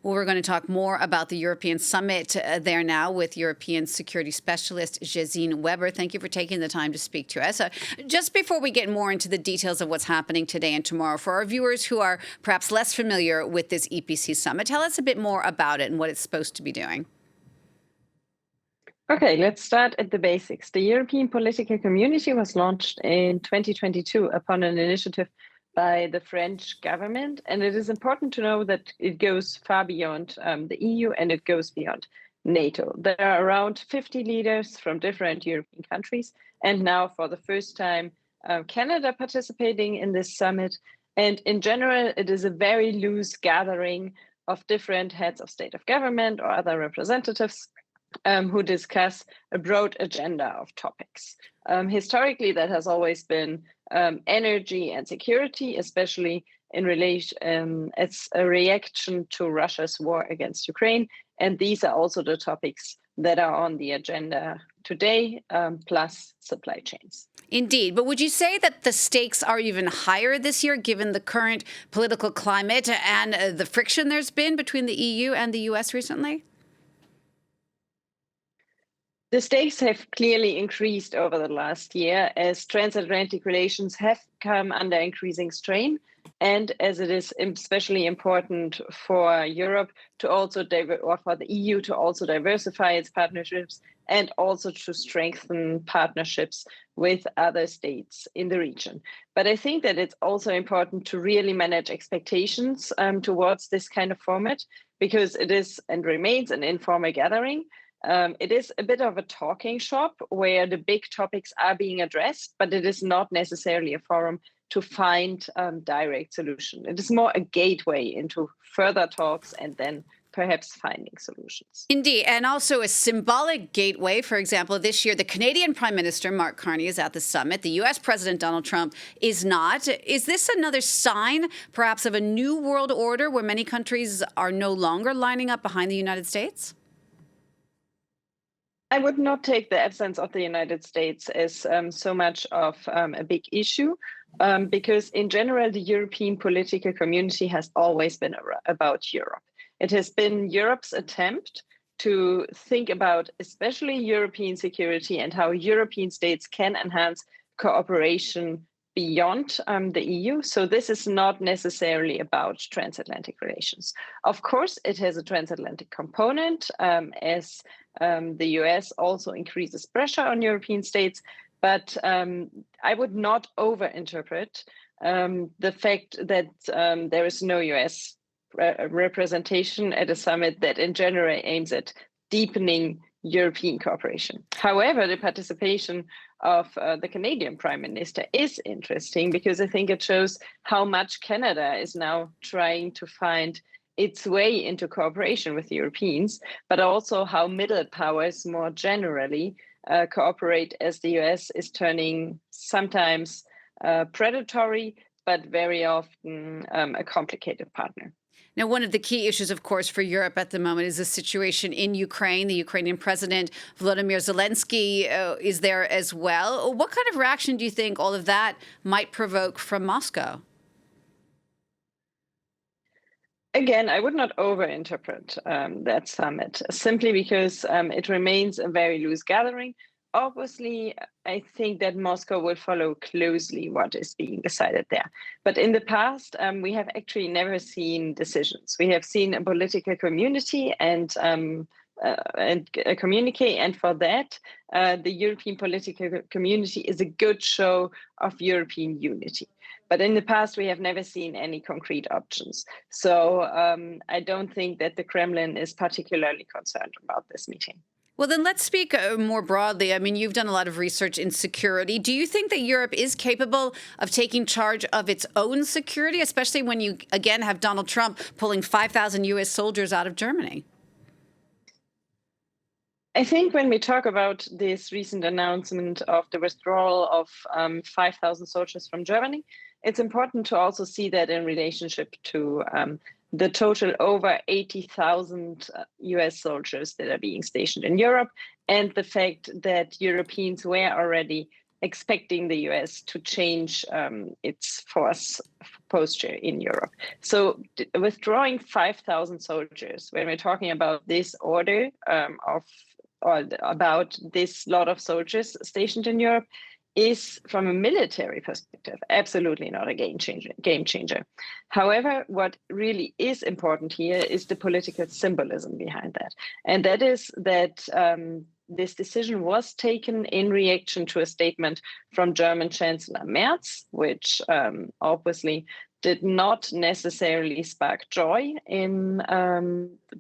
Well, we're going to talk more about the European Summit there now with European security specialist Gesine Weber. Thank you for taking the time to speak to us. Just before we get more into the details of what's happening today and tomorrow, for our viewers who are perhaps less familiar with this EPC Summit, tell us a bit more about it and what it's supposed to be doing. Okay, let's start at the basics. The European Political Community was launched in 2022 upon an initiative by the French government. And it is important to know that it goes far beyond the EU and it goes beyond NATO. There are around 50 leaders from different European countries. And now for the first time, Canada participating in this summit. And in general, it is a very loose gathering of different heads of state of government or other representatives who discuss a broad agenda of topics. Historically, that has always been energy and security, especially in relation as a reaction to Russia's war against Ukraine. And these are also the topics that are on the agenda today, plus supply chains. Indeed. But would you say that the stakes are even higher this year, given the current political climate and the friction there's been between the EU and the US recently? The stakes have clearly increased over the last year as transatlantic relations have come under increasing strain, and as it is especially important for Europe to also or for the EU to also diversify its partnerships and also to strengthen partnerships with other states in the region. But I think that it's also important to really manage expectations towards this kind of format, because it is and remains an informal gathering. It is a bit of a talking shop where the big topics are being addressed, but it is not necessarily a forum to find direct solution. It is more a gateway into further talks and then perhaps finding solutions. Indeed, and also a symbolic gateway. For example, this year, the Canadian Prime Minister, Mark Carney, is at the summit. The U.S. President, Donald Trump, is not. Is this another sign, perhaps, of a new world order where many countries are no longer lining up behind the United States? I would not take the absence of the United States as so much of a big issue, because in general, the European political community has always been about Europe. It has been Europe's attempt to think about especially European security and how European states can enhance cooperation beyond the EU. So this is not necessarily about transatlantic relations. Of course, it has a transatlantic component as the US also increases pressure on European states, but I would not overinterpret the fact that there is no US representation at a summit that in general aims at deepening European cooperation. However, the participation of the Canadian Prime Minister is interesting because I think it shows how much Canada is now trying to find its way into cooperation with Europeans, but also how middle powers more generally cooperate as the US is turning sometimes predatory, but very often a complicated partner. Now, one of the key issues, of course, for Europe at the moment is the situation in Ukraine. The Ukrainian President, Volodymyr Zelensky, is there as well. What kind of reaction do you think all of that might provoke from Moscow? Again, I would not overinterpret that summit simply because it remains a very loose gathering. Obviously, I think that Moscow will follow closely what is being decided there. But in the past, we have actually never seen decisions. We have seen a political community and a communique, and for that, the European political community is a good show of European unity. But in the past, we have never seen any concrete options. So I don't think that the Kremlin is particularly concerned about this meeting. Well, then let's speak more broadly. I mean, you've done a lot of research in security. Do you think that Europe is capable of taking charge of its own security, especially when you, again, have Donald Trump pulling 5,000 U.S. soldiers out of Germany? I think when we talk about this recent announcement of the withdrawal of 5,000 soldiers from Germany, it's important to also see that in relationship to the total over 80,000 US soldiers that are being stationed in Europe, and the fact that Europeans were already expecting the US to change its force posture in Europe. So withdrawing 5,000 soldiers, when we're talking about this order about this lot of soldiers stationed in Europe, is from a military perspective absolutely not a game changer. However, what really is important here is the political symbolism behind that, and that is that this decision was taken in reaction to a statement from German Chancellor Merz, which obviously did not necessarily spark joy in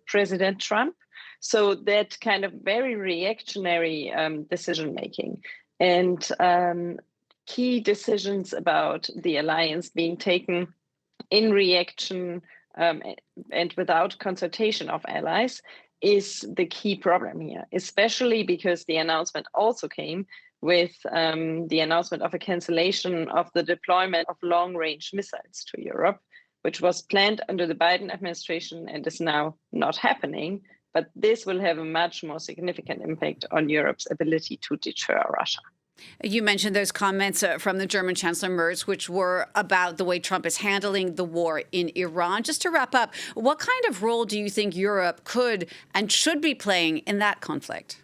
President Trump. So that kind of very reactionary decision making and key decisions about the alliance being taken in reaction and without consultation of allies is the key problem here, especially because the announcement also came with the announcement of a cancellation of the deployment of long-range missiles to Europe, which was planned under the Biden administration and is now not happening. But this will have a much more significant impact on Europe's ability to deter Russia. You mentioned those comments from the German Chancellor Merz, which were about the way Trump is handling the war in Iran. Just to wrap up, what kind of role do you think Europe could and should be playing in that conflict?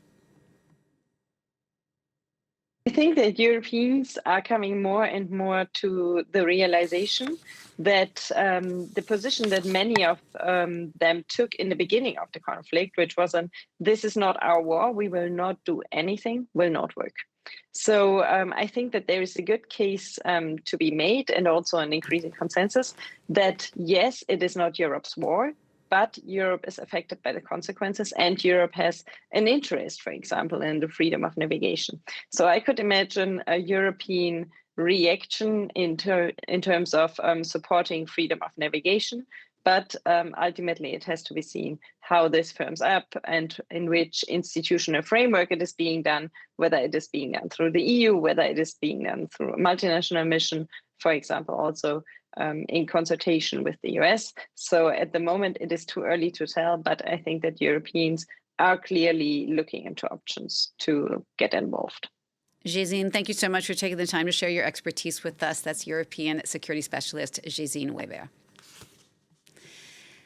I think that Europeans are coming more and more to the realization that the position that many of them took in the beginning of the conflict, which was this is not our war, we will not do anything, will not work. So I think that there is a good case to be made, and also an increasing consensus that, yes, it is not Europe's war, but Europe is affected by the consequences, and Europe has an interest, for example, in the freedom of navigation. So I could imagine a European reaction in terms of supporting freedom of navigation, but ultimately it has to be seen how this firms up and in which institutional framework it is being done, whether it is being done through the EU, whether it is being done through a multinational mission, for example, also in consultation with the US. So at the moment, it is too early to tell, but I think that Europeans are clearly looking into options to get involved. Gesine, thank you so much for taking the time to share your expertise with us. That's European security specialist Gesine Weber.